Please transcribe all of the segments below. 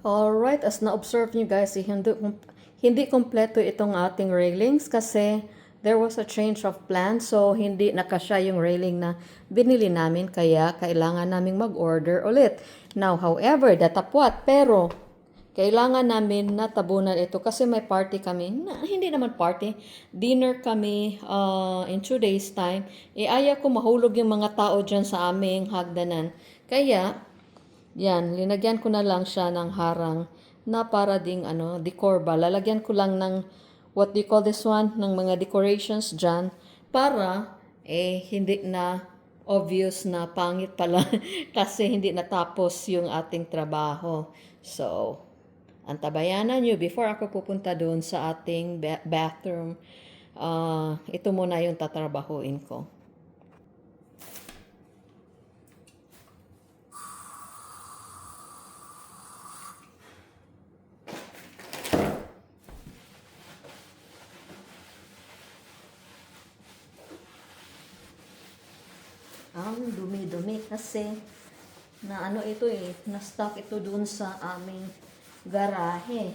Alright, as na-observe nyo guys, hindi kompleto itong ating railings kasi there was a change of plan. So, hindi nakasya yung railing na binili namin. Kaya, kailangan naming mag-order ulit. Now, however, datapwat. Pero, kailangan namin natabunan ito kasi may party kami. Hindi naman party. Dinner kami in 2 days time. Aya ko mahulog yung mga tao dyan sa aming hagdanan. Kaya, yan, linagyan ko na lang siya ng harang na para ding decor ba. Lalagyan ko lang ng what do you call this one? Ng mga decorations dyan para hindi na obvious na pangit pala kasi hindi natapos yung ating trabaho. So, antabayanan nyo before ako pupunta doon sa ating bathroom. Ito muna yung tatrabahuin ko. Ang dumi-dumi kasi na ito na-stock ito dun sa aming garahe.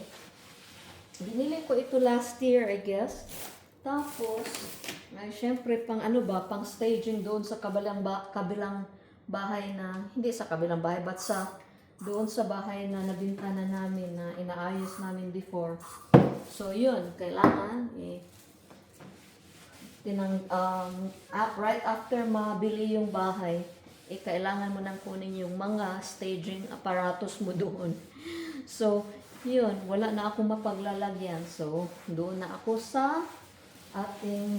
Binili ko ito last year, I guess. Tapos, syempre pang pang staging doon sa kabilang bahay na, hindi sa kabilang bahay, but doon sa bahay na nabintana namin na inaayos namin before. So, yun, kailangan right after mabili yung bahay, kailangan mo nang kunin yung mga staging apparatus mo doon. So, yun, wala na akong mapaglalagyan. So, doon na ako sa ating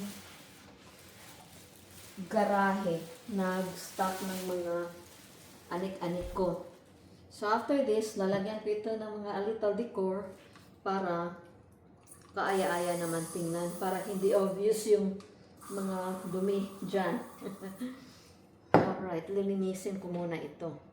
garahe. Nag-stock ng mga anik-anik ko. So, after this, lalagyan ko ito ng mga little decor para kaaya-aya naman tingnan. Para hindi obvious yung mga dumi dyan. Alright, lilinisin ko muna ito.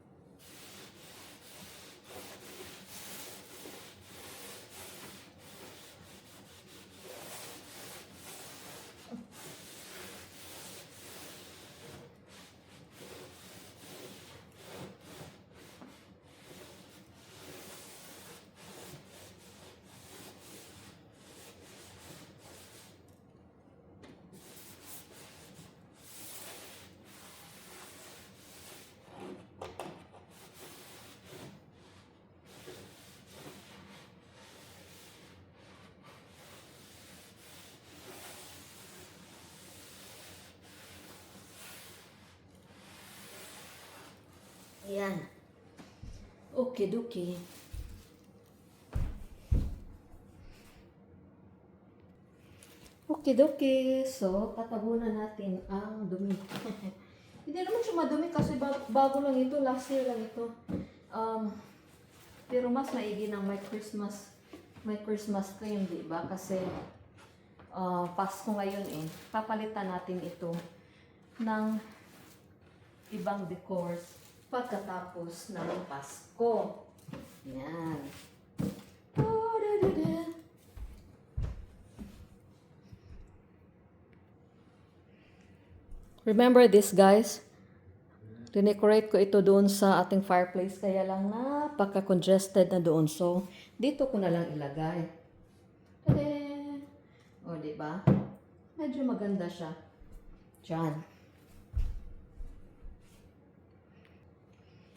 Ayan. Okay. Okay. So, tatabunan natin ang dumi. Hindi naman siya madumi kasi bago lang ito. Last year lang ito. Pero mas maigi ng may Christmas cream, di ba? Kasi Pasko ngayon papalitan natin ito ng ibang decors pagkatapos ng Pasko. Yan. Remember this, guys? Dinecorate ko ito doon sa ating fireplace, kaya lang napaka-congested na doon. So, dito ko na lang ilagay. Tada! O, diba? Medyo maganda siya. Diyan.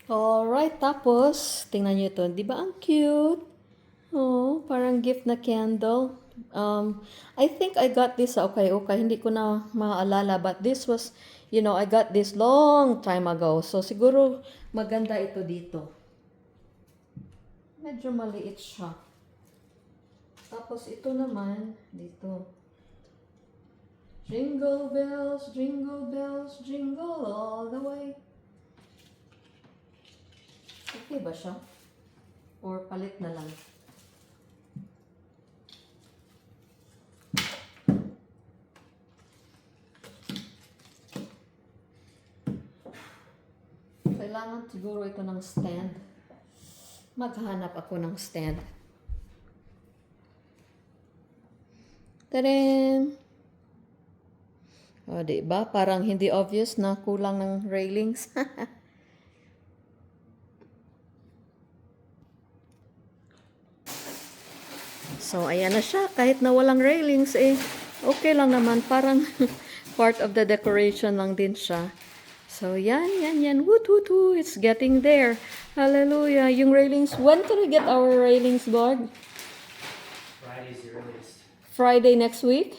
Alright, tapos, tingnan nyo ito. Diba ang cute? Oh, parang gift na candle. I think I got this sa Okay. Hindi ko na maalala, but this was, I got this long time ago. So, siguro maganda ito dito. Medyo maliit siya. Tapos, ito naman, dito. Jingle bells, jingle all the way. Okay ba siya? Or palit na lang? Kailangan siguro ito ng stand. Maghanap ako ng stand. Tadam! O, diba? Parang hindi obvious na kulang ng railings. So, ayan na siya. Kahit na walang railings, eh, okay lang naman. Parang part of the decoration lang din siya. So, yan. Woot, woot, woot. It's getting there. Hallelujah. Yung railings. When can we get our railings, Bard? Friday's the earliest. Friday next week?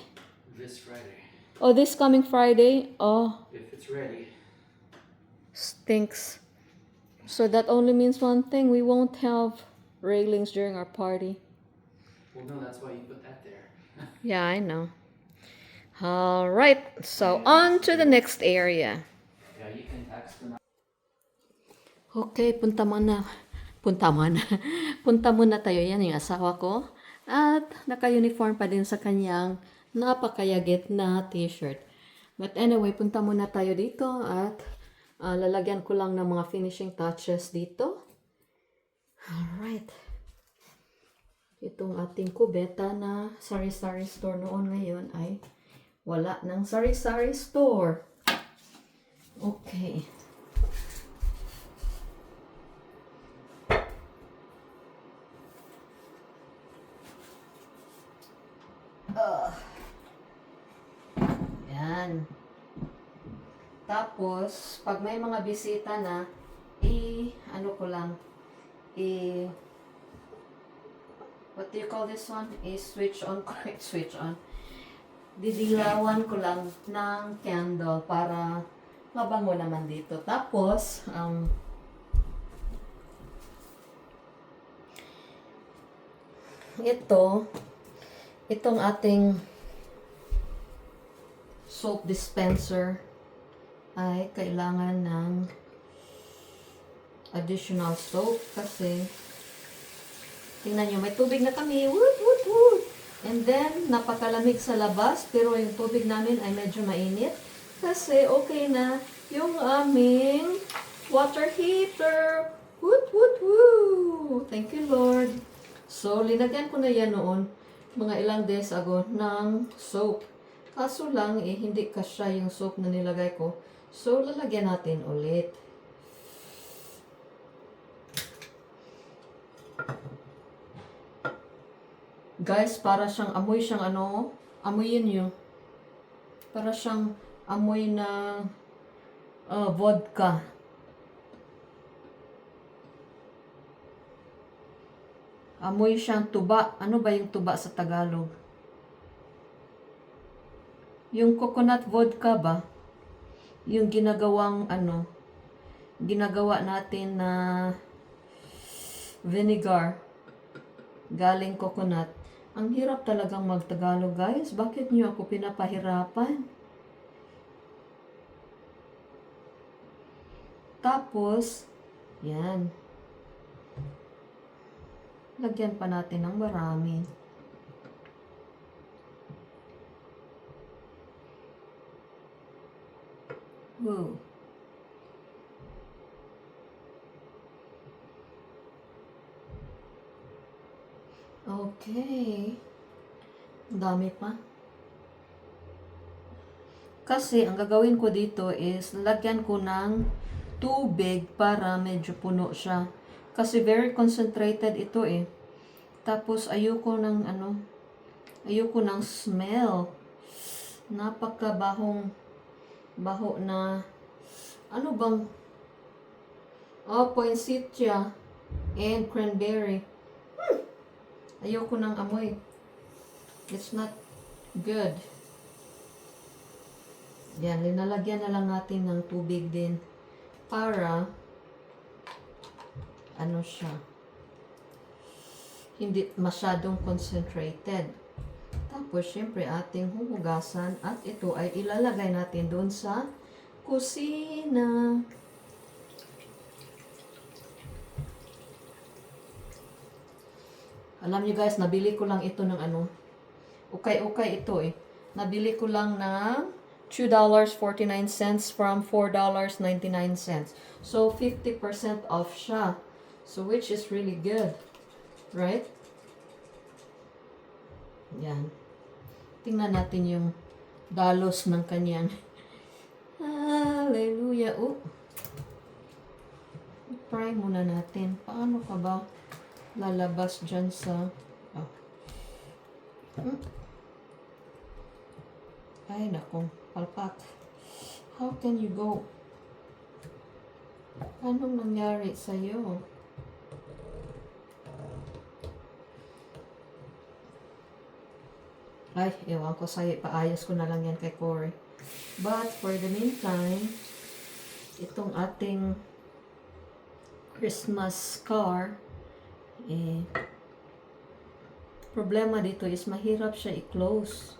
This Friday. Oh, this coming Friday? Oh, If it's ready. stinks. So that only means one thing. We won't have railings during our party. Well, no, that's why you put that there. Yeah, I know. All right. So on to the next area. Yeah, you can text them. Okay, punta muna. Punta muna tayo. Yan yung asawa ko. At naka-uniform pa din sa kanyang napakayagit na t-shirt. But anyway, punta muna tayo dito at lalagyan ko lang ng mga finishing touches dito. Alright. Itong ating kubeta na sari-sari store noon ngayon ay wala ng sari-sari store. Okay. Yan. Tapos, pag may mga bisita na, ano ko lang, what do you call this one? Switch on, switch on. Didilawan ko lang ng candle para mabango naman dito. Tapos, itong ating soap dispenser ay kailangan ng additional soap kasi tingnan nyo, may tubig na kami. Woot, woot, woot. And then, napakalamig sa labas pero yung tubig namin ay medyo mainit kasi okay na yung aming water heater. Woot, woot, woot. Thank you, Lord. So, linagyan ko na yan noon mga ilang days ago ng soap. Kaso lang, hindi kasya yung soap na nilagay ko. So, lalagyan natin ulit. Guys, para siyang, amoy siyang ano, amoyin nyo. Para siyang amoy na vodka. Amoy siyang tuba. Ano ba yung tuba sa Tagalog? Yung coconut vodka ba? Yung ginagawang ginagawa natin na vinegar galing coconut. Ang hirap talagang magtagalog, guys. Bakit nyo ako pinapahirapan? Tapos, yan. Lagyan pa natin ng marami. Whoa. Okay. Ang dami pa. Kasi, ang gagawin ko dito is, lagyan ko ng tubig para medyo puno siya. Kasi very concentrated ito eh. Tapos, ayoko ng ayoko ng smell. Napakabahong baho na poinsettia and cranberry. Ayoko ng amoy. It's not good. Yan, linalagyan na lang natin ng tubig din para siya, hindi masyadong concentrated. Tapos, syempre, ating huhugasan at ito ay ilalagay natin doon sa kusina. Alam niyo guys, nabili ko lang ito ng ukay-ukay ito eh. Nabili ko lang ng $2.49 from $4.99. So, 50% off siya. So, which is really good. Right? Yan. Tingnan natin yung dalos ng kanyan. Hallelujah. Oh. Try muna natin. Paano ka ba lalabas dyan sa... Hmm. Ay, nakong palpak. How can you go? Anong nangyari sa'yo? Ay, ewan ko sa'yo. Paayos ko na lang yan kay Corey. But, for the meantime, itong ating Christmas car, problema dito is mahirap siya i-close.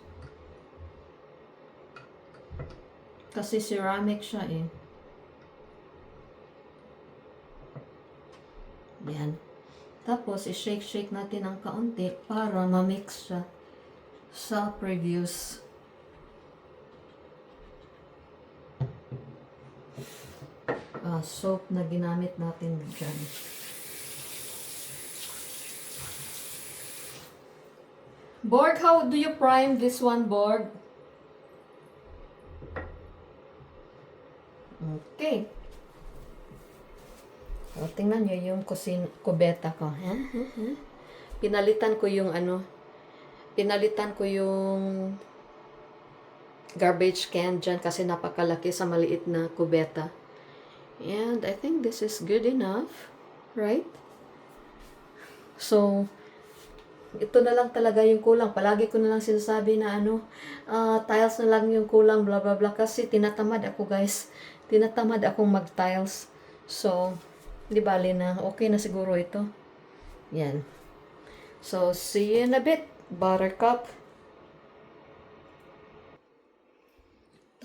Kasi ceramic siya Yan. Tapos, i-shake-shake natin ng kaunti para ma-mix siya sa previous soap na ginamit natin dyan. Borg, how do you prime this one, Borg? Okay. O, tingnan nyo yung kubeta ko. Pinalitan ko yung garbage can dyan kasi napakalaki sa maliit na kubeta. And I think this is good enough, right? So, ito na lang talaga yung kulang. Palagi ko na lang sinasabi na tiles na lang yung kulang, blah blah blah. Kasi tinatamad ako, guys. Tinatamad akong mag-tiles. So, di bali na. Okay na siguro ito. Yan. So, see you in a bit, Buttercup.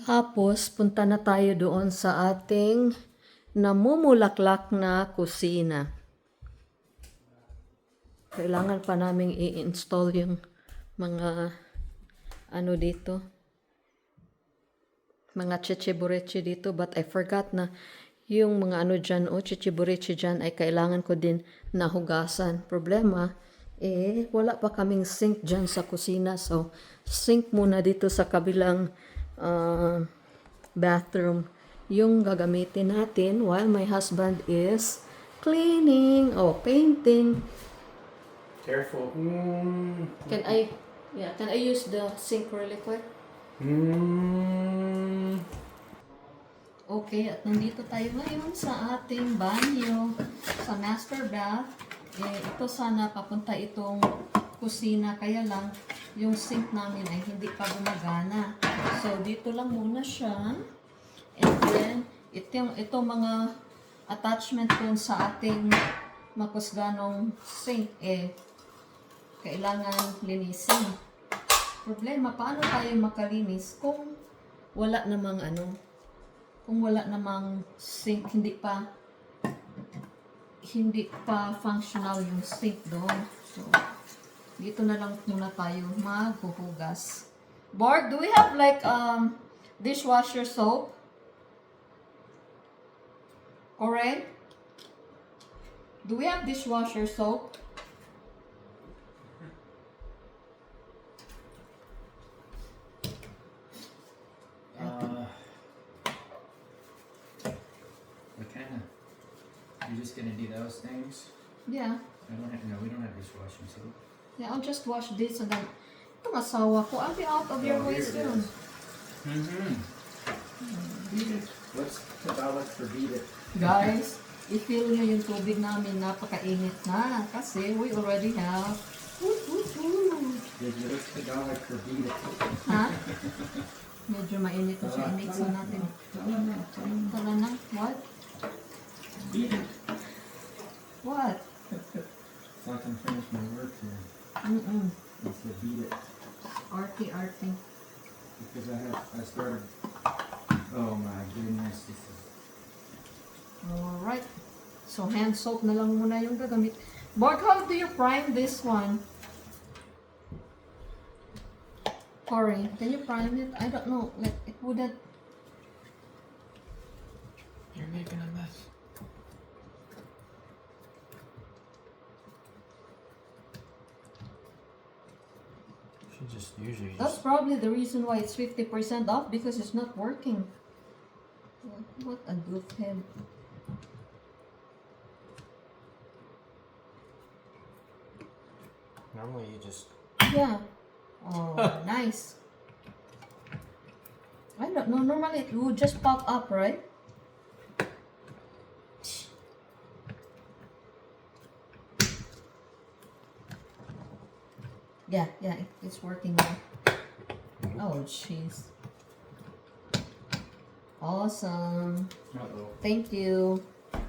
Tapos, punta na tayo doon sa ating namumulaklak na kusina. Kailangan pa naming i-install yung mga dito. Mga chichiburechi dito. But I forgot na yung mga dyan, chichiburechi dyan ay kailangan ko din nahugasan. Problema, wala pa kaming sink dyan sa kusina. So, sink muna dito sa kabilang bathroom yung gagamitin natin while my husband is cleaning or painting. Careful. Can I use the sink really quick? Okay, at nandito tayo ngayon sa ating banyo, sa master bath. Ito sana papunta itong kusina, kaya lang yung sink namin ay hindi pa gumagana. So, dito lang muna siya. And then, itong mga attachment dun sa ating makusganong sink, kailangan linisin. Problema, paano tayo makalinis kung wala namang sink, hindi pa functional yung sink doon. So, dito na lang muna tayo maghuhugas. Borg, do we have like dishwasher soap? Correct? Do we have dishwasher soap? We kinda. You're just gonna do those things? Yeah. We don't have dishwashing soap. Yeah, I'll just wash this and then itong asawa ko, I'll be out of your way Here it soon. is. Beat it. What's Tagalog for beat it? Guys, i-feel nyo yung tubig namin, napakainit na. Kasi we already have What's Tagalog for beat it? ha? Medyo mainit na siya. I-mix na natin. Tala na. What? Beat it. What? So I can finish my work here. It's the beat it. Arty. Because I started. Oh my goodness, this is. Alright. So, hand soap na lang muna yung gagamit. Borg, how do you prime this one? Corey, can you prime it? I don't know. Like, it wouldn't. You're making a mess. She just usually That's probably the reason why it's 50% off, because it's not working. What a doofhead. Normally you just. Yeah. Oh, nice. I don't know. Normally it would just pop up, right? Yeah, it's working now. Oh, jeez. Awesome. Uh-oh. Thank you.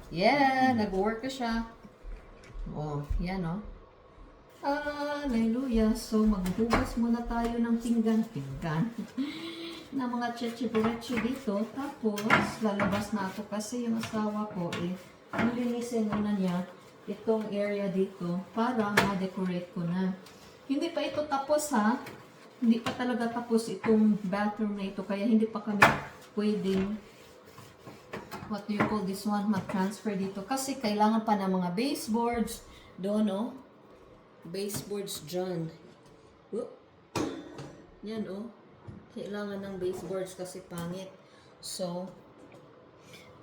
Yeah, nag-work na siya. Oh, yan oh. Hallelujah. So, maghugas muna tayo ng pinggan na mga cheche-bureche dito. Tapos, lalabas na ako kasi yung asawa ko nilinisin muna niya itong area dito para ma-decorate ko na. Hindi pa ito tapos ha. Hindi pa talaga tapos itong bathroom na ito. Kaya hindi pa kami pwedeng what do you call this one, mag-transfer dito. Kasi kailangan pa ng mga baseboards doon, oh. Baseboards dyan. Oh. Yan, oh. Kailangan ng baseboards kasi pangit. So,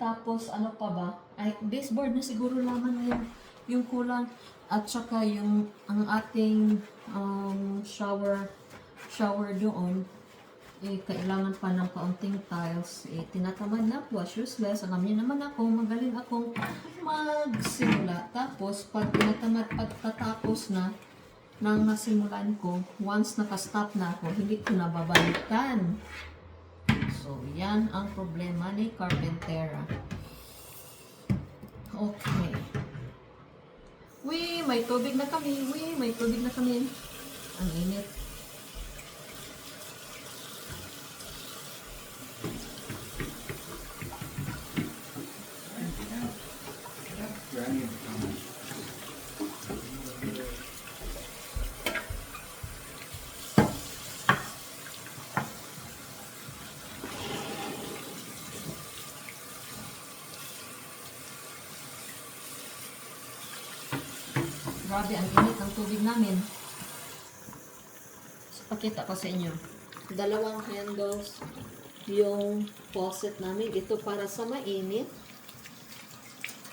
tapos, ano pa ba? Ay, baseboard na siguro lamang yung kulang. At saka ang ating shower doon, kailangan pa ng kaunting tiles. Tinatamad na po, useless. Alam niyo naman ako, magaling akong magsimula. Tapos, pag tinatamad, pagtatapos na nang nasimulan ko, once nakastop na ako, hindi ko na babalikan. So, yan ang problema ni Carpentera. Okay. May tubig na kami. May tubig na kami. Ang init. Granny. Grabe, ang init ng tubig namin. So, pakita ko sa inyo. Dalawang handles yung faucet namin. Ito para sa mainit.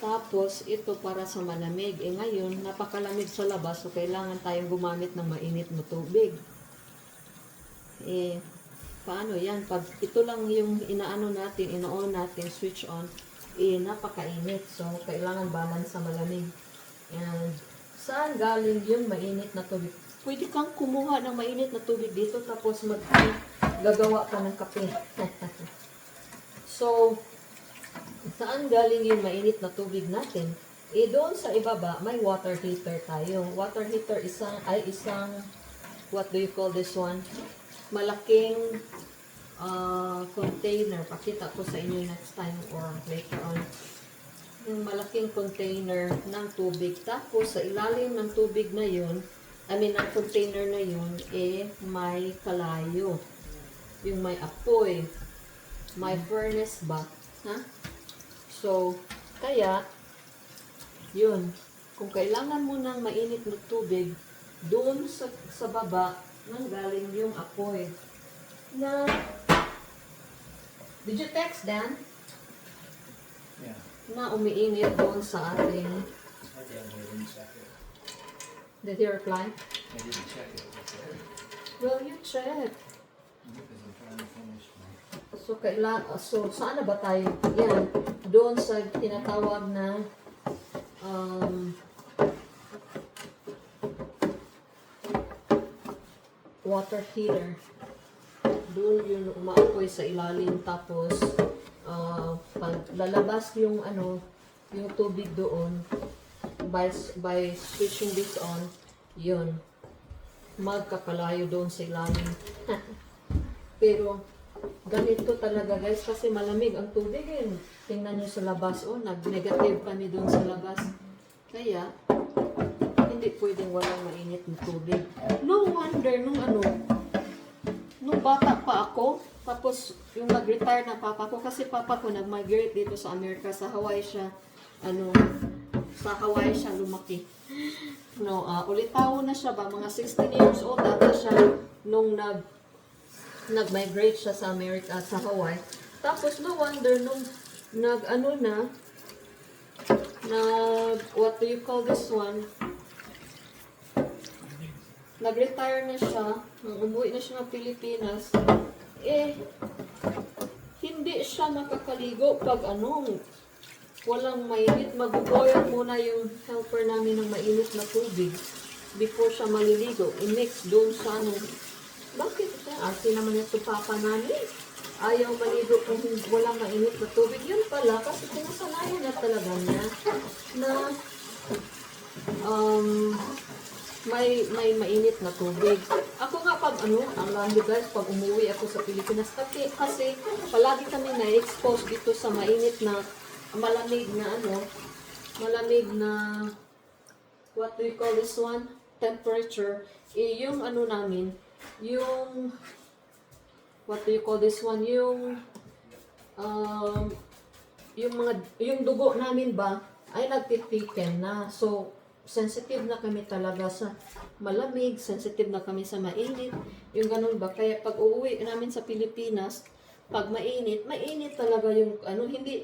Tapos, ito para sa malamig. Ngayon, napakalamig sa labas. So, kailangan tayong gumamit ng mainit na tubig. Paano yan? Pag ito lang yung ina-on natin, switch on, napakainit. So, kailangan balance sa malamig. And, saan galing yung mainit na tubig? Pwede kang kumuha ng mainit na tubig dito tapos gagawa ka ng kape. So, saan galing yung mainit na tubig natin? Doon sa ibaba, may water heater tayo. Water heater isang what do you call this one? Malaking container. Pakita ko sa inyo next time or later on. Yung malaking container ng tubig. Tapos, sa ilalim ng tubig na yun, ng container na yun, may kalayo. Yung may apoy. May furnace ba? Ha? So, kaya, yun. Kung kailangan mo ng mainit na tubig, doon sa baba, nang galing yung apoy. Did you text Dan? Yeah. Na umiinit doon sa ating. Okay, I didn't check it. Did he reply? I didn't check it. Well, you check. Because I'm trying to finish my... So, saan na ba tayo? Yan, doon sa tinatawag na water heater. Doon yung umaapoy sa ilalim. Tapos, pag lalabas yung yung tubig doon by switching this on, yun, magkakalayo doon sa ilalim. Pero ganito talaga guys kasi malamig ang tubig tingnan nyo sa labas, nag-negative kami doon sa labas, kaya hindi pwedeng walang mainit na tubig. No wonder nung bata pa ako, tapos yung nag-retire na papa ko, kasi papa ko nag-migrate dito sa Amerika, sa Hawaii siya, sa Hawaii siya lumaki. Ulitaw na siya ba, mga 16 years old ata siya nung nag-migrate siya sa Amerika, sa Hawaii. Tapos no wonder nung what do you call this one? nag-retire na siya, nung umuwi na siya ng Pilipinas, hindi siya makakaligo pag walang mainit. Mag-boil muna yung helper namin ng mainit na tubig before siya maliligo. I-mix doon sa Bakit? Arte naman ito papa namin. Ayaw maligo kung walang mainit na tubig. Yun pala, kasi pinasanayan na talaga niya na may mainit na tubig. Ako nga alam niyo guys, pag umuwi ako sa Pilipinas, kasi palagi kami na-expose dito sa mainit na, malamig na, what do you call this one? Temperature. Yung namin, yung, what do you call this one? Yung dugo namin ba, ay nagtitiken na. So, sensitive na kami talaga sa malamig, sensitive na kami sa mainit. Yung ganun ba? Kaya pag uuwi namin sa Pilipinas, pag mainit talaga yung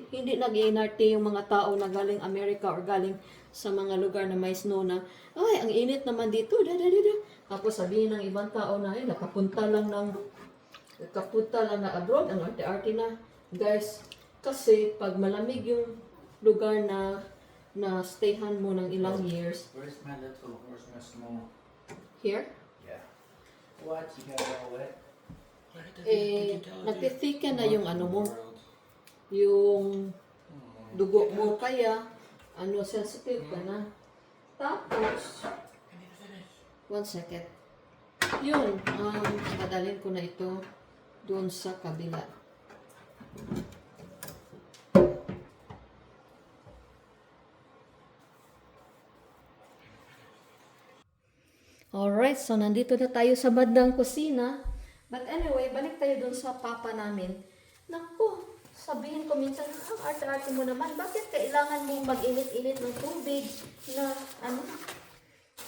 hindi nag-iinarte yung mga tao na galing Amerika or galing sa mga lugar na may snow na, ay, ang init naman dito, Tapos sabihin ng ibang tao na, ay, nakapunta lang na abroad, ang arte-arte na. Guys, kasi pag malamig yung lugar na stayhan mo ng ilang years. Where's my small? Here? Yeah. What? You got it all wet? Nagtithiken na yung mo, yung dugo mo, kaya, sensitive ka na. Tapos, one second. Yun, padalhin ko na ito doon sa kabila. Alright, so nandito na tayo sa bandang kusina. But anyway, balik tayo dun sa papa namin. Naku, sabihin ko minsan, ang arte-arte mo naman, bakit kailangan mong mag-init-init ng tubig na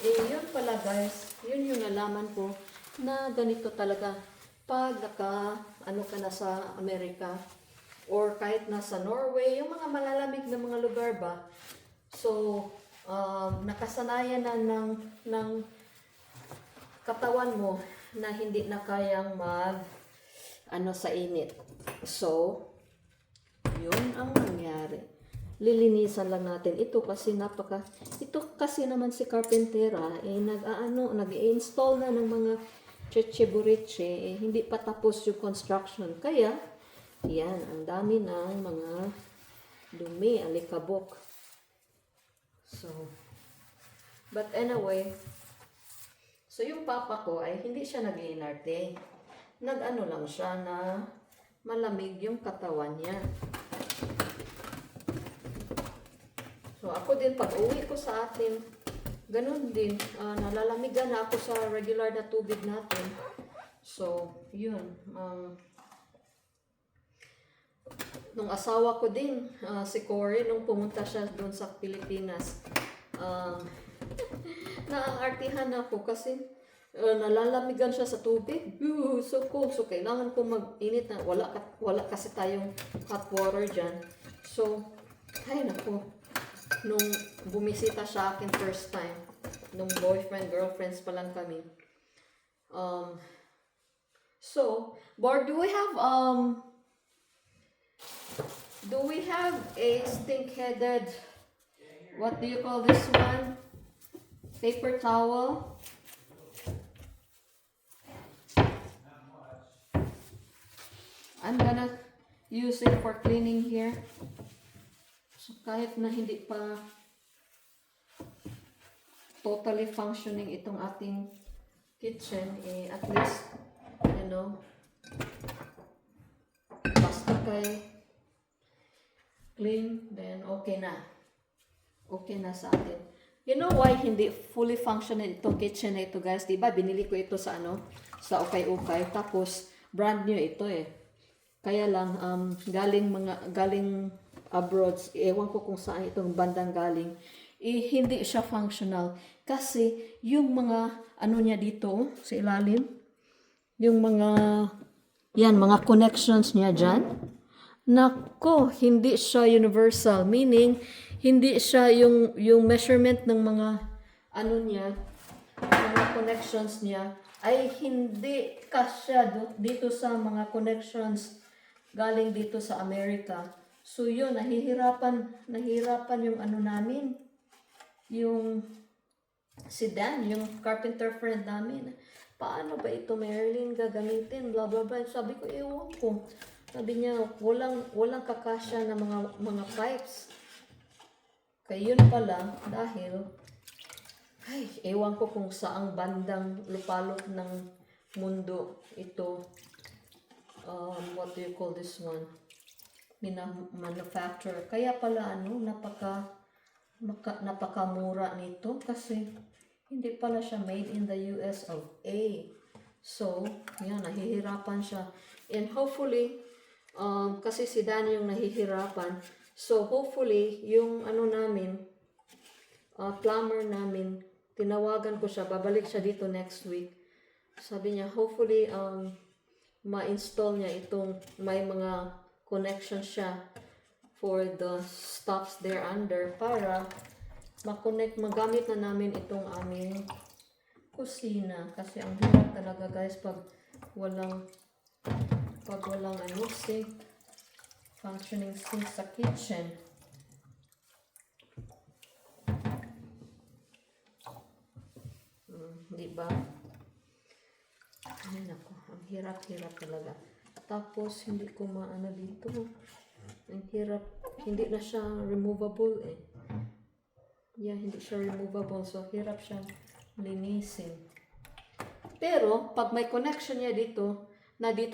yun pala guys, yun yung nalaman ko na ganito talaga. Pag ka na sa Amerika, or kahit nasa Norway, yung mga malalamig na mga lugar ba, so, nakasanayan na ng katawan mo na hindi na kayang sa init. So, yun ang nangyari. Lilinisan lang natin. Ito kasi naman si Carpentera, nag-i-install na ng mga cheche-bureche, hindi pa tapos yung construction. Kaya, yan, ang dami ng mga dumi, alikabok. So, but anyway, so, yung papa ko ay hindi siya nag-iinarte. Lang siya na malamig yung katawan niya. So, ako din, pag uwi ko sa atin, ganun din. Nalalamigan na ako sa regular na tubig natin. So, yun. Nung asawa ko din, si Cory, nung pumunta siya doon sa Pilipinas, naartihan ako kasi nalalamigan siya sa tubig. So cold. So kailangan ko mag-init na. Wala kasi tayong hot water dyan. So, ay nako. Nung bumisita siya akin first time, nung girlfriends pa lang kami. So, Bart, do we have a stink-headed, what do you call this one? Paper towel. I'm gonna use it for cleaning here. So kahit na hindi pa totally functioning itong ating kitchen, at least, basta kay clean, then okay na. Okay na sa atin. You know why hindi fully functional itong kitchen na ito, guys? Diba, binili ko ito sa sa ukay-ukay. Tapos, brand new ito Kaya lang, galing abroad, ewan ko kung saan itong bandang galing, hindi siya functional. Kasi, yung mga, niya dito, sa ilalim, yung mga connections niya dyan, nako, hindi siya universal. Meaning, hindi siya yung measurement ng mga niya, mga connections niya ay hindi kasya dito sa mga connections galing dito sa Amerika. So yun, nahihirapan yung ano namin, yung si Dan, yung carpenter friend namin. Paano ba ito, Marilyn, gagamitin? Blah, blah, blah. Sabi ko, ewan ko. Sabi niya, walang kakasya na mga pipes. Kaya yun pala, dahil, ay, ewan ko kung saang bandang lupalop ng mundo ito. What do you call this one? Manufacturer. Kaya pala, napakamura nito kasi hindi pala siya made in the US of A. So, yan, nahihirapan siya. And hopefully, kasi si Dan yung nahihirapan. So, hopefully, yung plumber namin, tinawagan ko siya, babalik siya dito next week. Sabi niya, hopefully, ma-install niya itong, may mga connection siya for the stuffs there under para magamit na namin itong aming kusina. Kasi ang hirap talaga guys pag walang sink, functioning sink sa kitchen. Di ba? Ay nako, ang hirap-hirap talaga. Tapos hindi ko maano dito. Ang hirap, hindi na siya removable eh. Yeah, hindi siya removable. So, hirap siyang linisin. Pero, pag may connection niya dito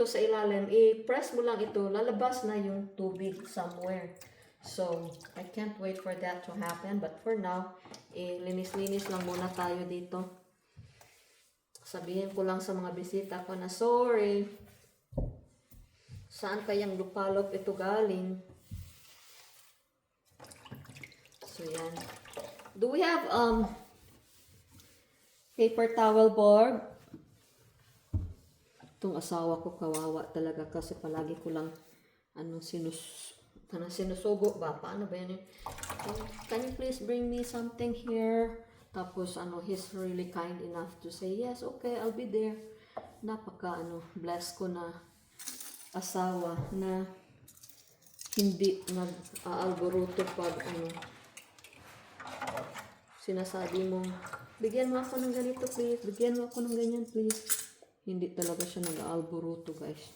sa ilalim, i-press mo lang ito, lalabas na yung tubig somewhere. So, I can't wait for that to happen. But for now, linis-linis lang muna tayo dito. Sabihin ko lang sa mga bisita ko na, sorry, saan kayang lupalop ito galing? So, yan. Do we have paper towel board? Itong asawa ko kawawa talaga kasi palagi ko lang sinusugo ba? Paano ba yan? Can you please bring me something here? Tapos he's really kind enough to say, yes, okay, I'll be there. Bless ko na asawa na hindi nag-aalboruto pag sinasabi mong, bigyan mo ako ng ganito please, bigyan mo ako ng ganyan please. Hindi talaga siya nag-aalboruto guys.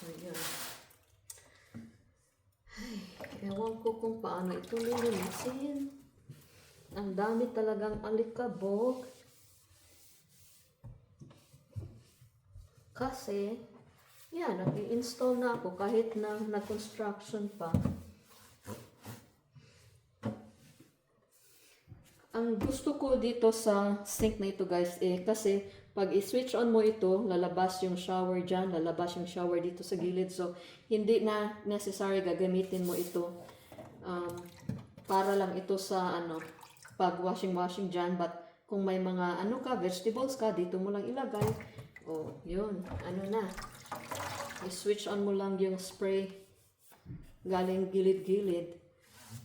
So yun. Ay, ewan ko kung paano ito lilinisin. Ang dami talagang alikabok. Kasi, yan, nag-i-install na ako kahit na nag-construction pa. Ang gusto ko dito sa sink na ito guys kasi pag i-switch on mo ito, lalabas yung shower dyan, lalabas yung shower dito sa gilid. So, hindi na necessary gagamitin mo ito para lang ito sa pag washing dyan. But kung may mga vegetables ka, dito mo lang ilagay. Oh, yun. Na. I-switch on mo lang yung spray galing gilid-gilid.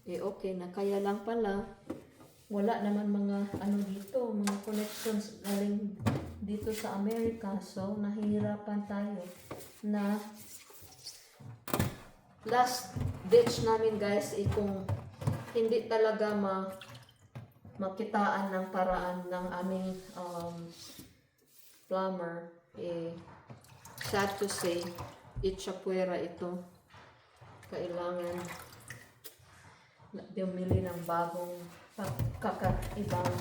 Okay na. Kaya lang pala, wala naman mga dito, mga connections galing dito sa Amerika. So, nahihirapan tayo na last ditch namin guys, kung hindi talaga makitaan ng paraan ng aming plumber, sad to say, itchapuera ito. Kailangan bumili ng bagong kakaibang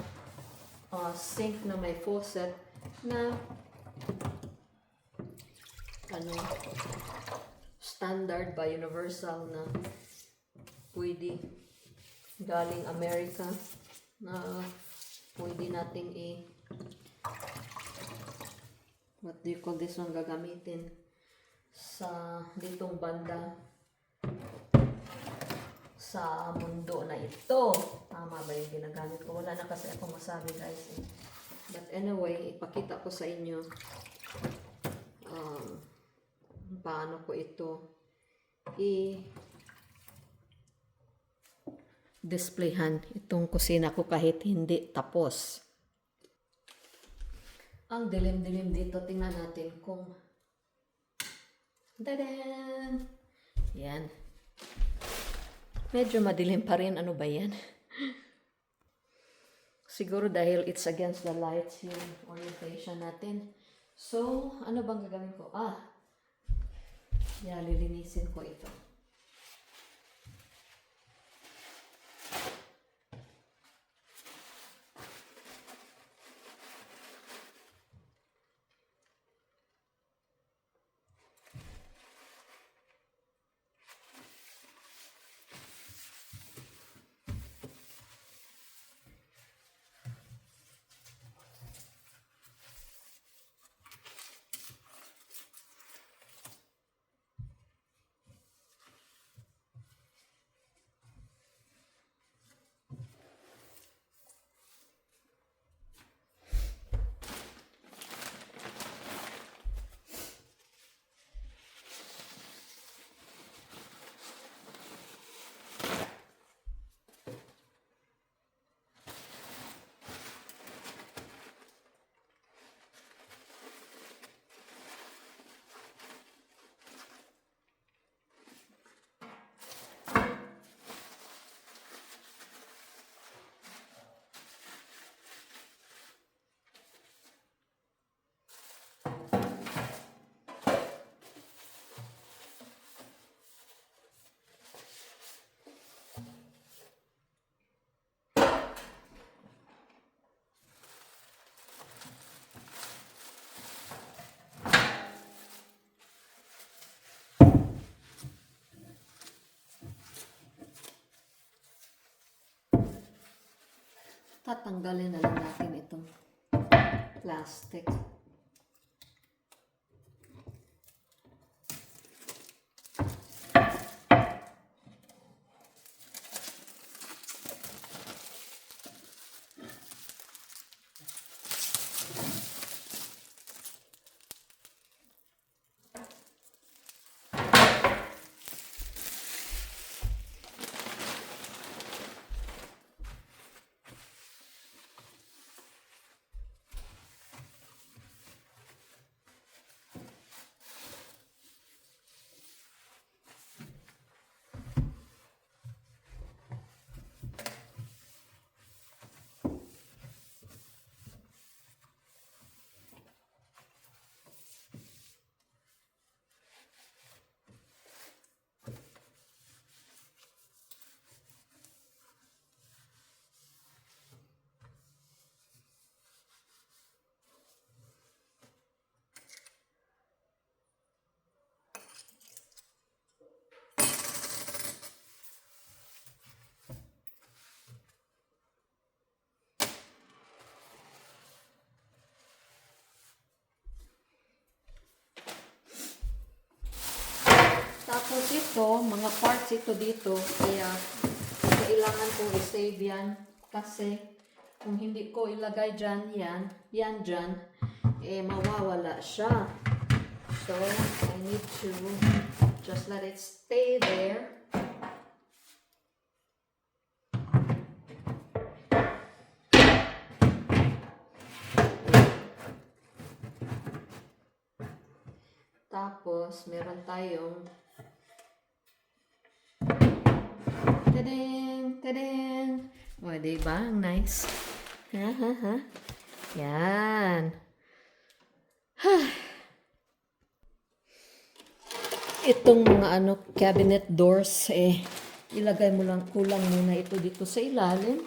sink na may faucet na standard ba, universal na pwede galing Amerika na pwede nating what do you call this one, gagamitin sa ditong banda sa mundo na ito. Tama ba yung ginagamit ko? Wala na kasi akong masabi guys. But anyway, ipakita ko sa inyo paano ko ito i-displayhan itong kusina ko kahit hindi tapos. Ang dilim-dilim dito. Tingnan natin kung... Tadan! Yan. Medyo madilim pa rin. Ano ba yan? Siguro dahil it's against the lights yung orientation natin. So, ano bang gagawin ko? Lilinisin ko ito. Tatanggalin na lang natin itong plastic. Tapos ito, mga parts ito dito, kaya kailangan kong i-save yan kasi kung hindi ko ilagay dyan, yan dyan, mawawala siya. So, I need to just let it stay there. Tapos, meron tayong tadang! Tadang! O, diba? Ang nice. Ha? Yan. Itong mga cabinet doors, ilagay mo lang, kulang muna ito dito sa ilalim.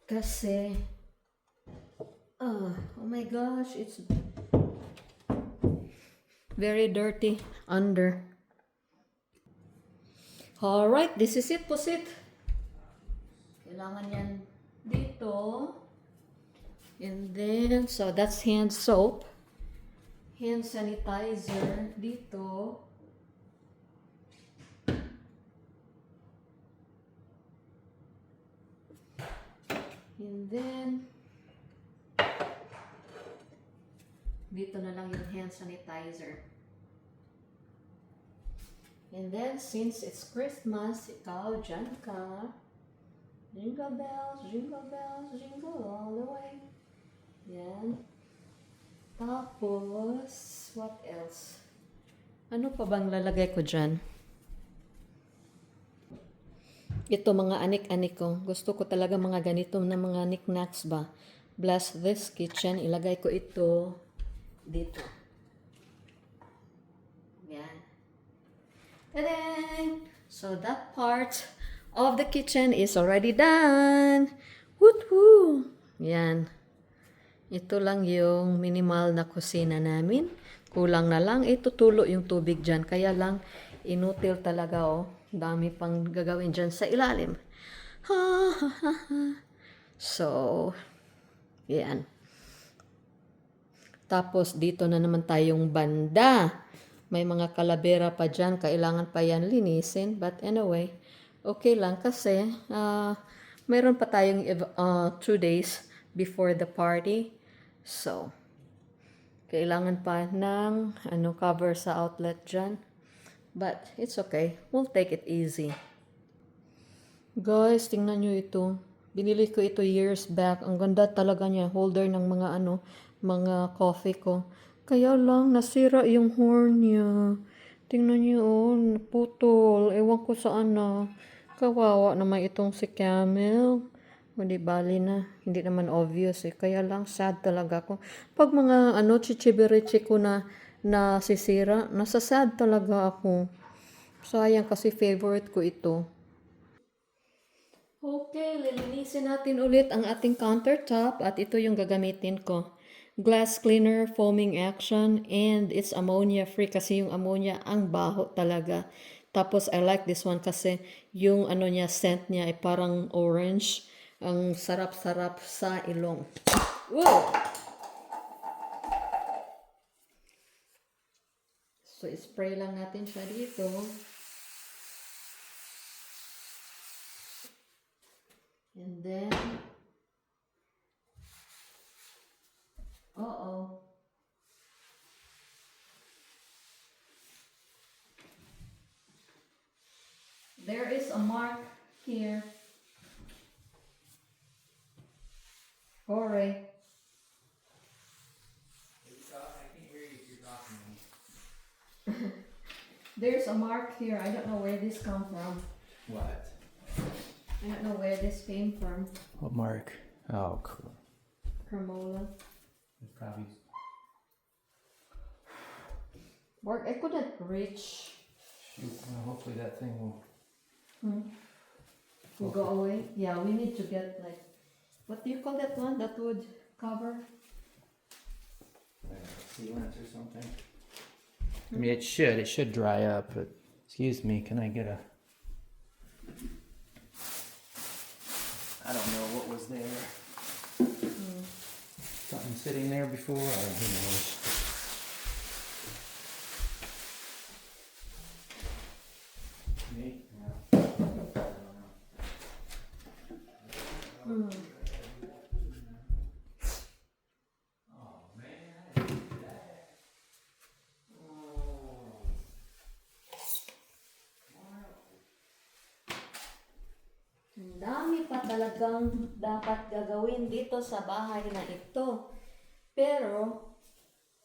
Kasi, oh my gosh, it's very dirty under. Alright, this is it, pusit. Kailangan yan dito. And then, so that's hand soap. Hand sanitizer dito. And then, dito na lang yung hand sanitizer. And then, since it's Christmas, ikaw, dyan ka. Jingle bells, jingle bells, jingle all the way. Yan. Tapos, what else? Ano pa bang lalagay ko dyan? Ito mga anik-anik ko. Gusto ko talaga mga ganito na mga knickknacks ba. Bless this kitchen. Ilagay ko ito dito. Yan. Ta-da! So that part of the kitchen is already done. Woo-hoo! Yan. Ito lang yung minimal na kusina namin. Kulang na lang, itutulo yung tubig dyan. Kaya lang, inutil talaga oh. Dami pang gagawin dyan sa ilalim. Ha, ha, ha, ha. So, yan. Tapos dito na naman tayong banda. May mga kalabera pa dyan. Kailangan pa yan linisin. But anyway, okay lang kasi mayroon pa tayong 2 days before the party. So, kailangan pa ng cover sa outlet dyan. But it's okay. We'll take it easy. Guys, tingnan nyo ito. Binili ko ito years back. Ang ganda talaga niya. Holder ng mga mga coffee ko. Kaya lang, nasira yung horn niya. Tingnan nyo, oh, putol. Ewan ko saan na. Kawawa naman itong si Camel. Hindi bali na. Hindi naman obvious eh. Kaya lang, sad talaga ako. Pag mga chichibirichi ko na sisira, nasasad talaga ako. Sayang kasi favorite ko ito. Okay, lilinisin natin ulit ang ating countertop at ito yung gagamitin ko. Glass cleaner, foaming action, and it's ammonia free kasi yung ammonia ang baho talaga. Tapos I like this one kasi yung niya, scent niya ay parang orange. Ang sarap-sarap sa ilong. Whoa! So, spray lang natin siya dito. And then, there is a mark here. Hooray. I can't hear you if you're talking. There's a mark here. I don't know where this come from. What? I don't know where this came from. What mark? Oh, cool. Cremola. It's probably. Mark, I couldn't reach. Shoot. Well, hopefully that thing will. Will go away. Yeah, we need to get like, what do you call that one? That would cover? Sealants or something. I mean, it should dry up, but excuse me, can I get a. I don't know what was there. Something sitting there before, or who knows. Me? No. I don't know. Oh man, I didn't do that. Ang dami pa talagang dapat gagawin dito sa bahay na ito. Pero,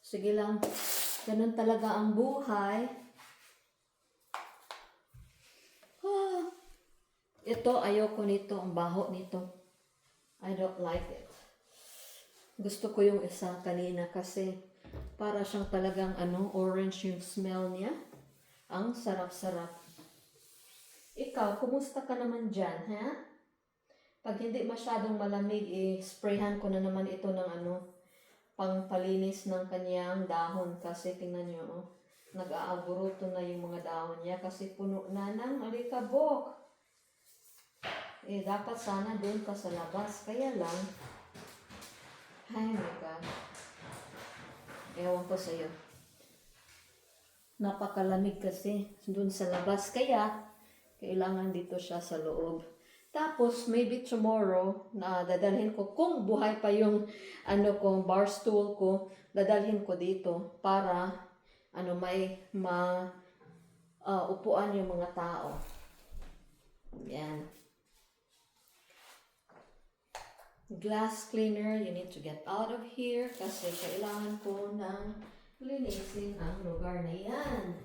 sige lang, ganun talaga ang buhay. Ito, ayoko nito, ang baho nito. I don't like it. Gusto ko yung isa kanina kasi para siyang talagang orange yung smell niya. Ang sarap-sarap. Ikaw, kumusta ka naman dyan, ha? Pag hindi masyadong malamig, sprayhan ko na naman ito ng pangpalinis ng kanyang dahon. Kasi tingnan nyo, nag-aaburuto na yung mga dahon niya kasi puno na ng alikabok. Dapat sana doon ka sa labas. Kaya lang, ay my God. Ewan ko sa'yo. Napakalamig kasi doon sa labas. Kaya, kailangan dito siya sa loob. Tapos, maybe tomorrow, na dadalhin ko, kung buhay pa yung bar stool ko, dadalhin ko dito para may upuan yung mga tao. Yan. glass cleaner, you need to get out of here kasi kailangan ko ng linisin ang lugar na yan.